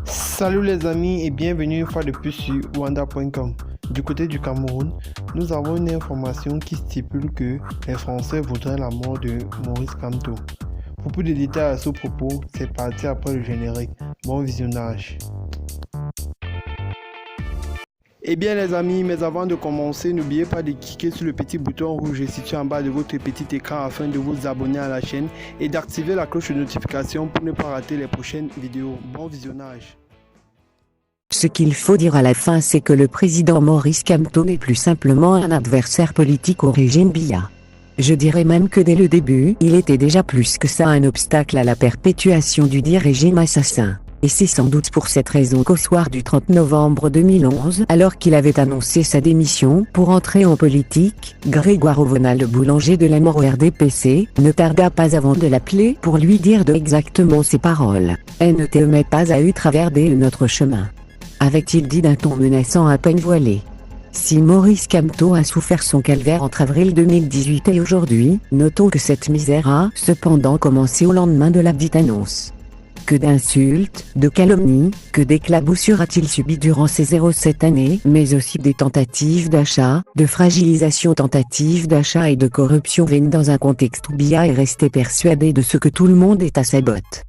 Salut les amis et bienvenue une fois de plus sur Wanda.com. Du côté du Cameroun, nous avons une information qui stipule que les Français voudraient la mort de Maurice Kamto. Pour plus de détails à ce propos, c'est parti après le générique. Bon visionnage. Eh bien les amis, mais avant de commencer, n'oubliez pas de cliquer sur le petit bouton rouge situé en bas de votre petit écran afin de vous abonner à la chaîne et d'activer la cloche de notification pour ne pas rater les prochaines vidéos. Bon visionnage. Ce qu'il faut dire à la fin, c'est que le président Maurice Kamto n'est plus simplement un adversaire politique au régime Biya. Je dirais même que dès le début, il était déjà plus que ça un obstacle à la perpétuation du dit régime assassin. Et c'est sans doute pour cette raison qu'au soir du 30 novembre 2011, alors qu'il avait annoncé sa démission pour entrer en politique, Grégoire Ovona, le boulanger de la mort au RDPC, ne tarda pas avant de l'appeler pour lui dire de exactement ces paroles. « Ne te mets pas à eu traverser notre chemin », avait-il dit d'un ton menaçant à peine voilé. Si Maurice Kamto a souffert son calvaire entre avril 2018 et aujourd'hui, notons que cette misère a cependant commencé au lendemain de la dite annonce. Que d'insultes, de calomnies, que d'éclaboussures a-t-il subi durant ces 07 années, mais aussi des tentatives d'achat, de fragilisation, tentatives d'achat et de corruption viennent dans un contexte où Biya est resté persuadé de ce que tout le monde est à sa botte.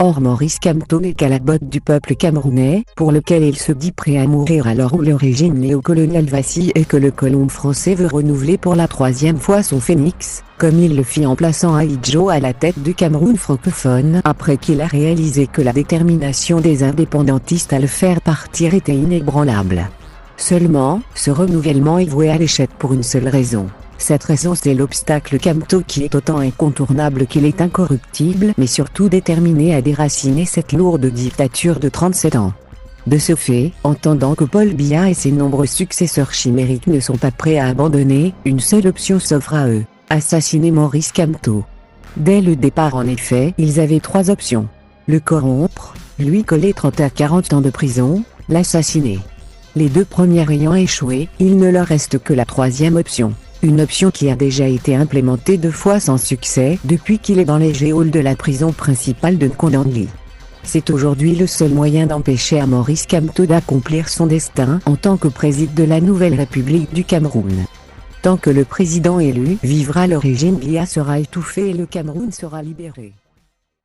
Or Maurice Kamto n'est qu'à la botte du peuple camerounais, pour lequel il se dit prêt à mourir à l'heure où le régime néocolonial vacille et que le colombe français veut renouveler pour la troisième fois son phénix, comme il le fit en plaçant Ahidjo à la tête du Cameroun francophone après qu'il a réalisé que la détermination des indépendantistes à le faire partir était inébranlable. Seulement, ce renouvellement est voué à l'échec pour une seule raison. Cette raison, c'est l'obstacle Kamto qui est autant incontournable qu'il est incorruptible, mais surtout déterminé à déraciner cette lourde dictature de 37 ans. De ce fait, entendant que Paul Biya et ses nombreux successeurs chimériques ne sont pas prêts à abandonner, une seule option s'offre à eux: assassiner Maurice Kamto. Dès le départ en effet, ils avaient trois options: le corrompre, lui coller 30 à 40 ans de prison, l'assassiner. Les deux premières ayant échoué, il ne leur reste que la troisième option. Une option qui a déjà été implémentée 2 fois sans succès depuis qu'il est dans les geôles de la prison principale de Kondangli. C'est aujourd'hui le seul moyen d'empêcher à Maurice Kamto d'accomplir son destin en tant que président de la nouvelle République du Cameroun. Tant que le président élu vivra, le régime Biya sera étouffé et le Cameroun sera libéré.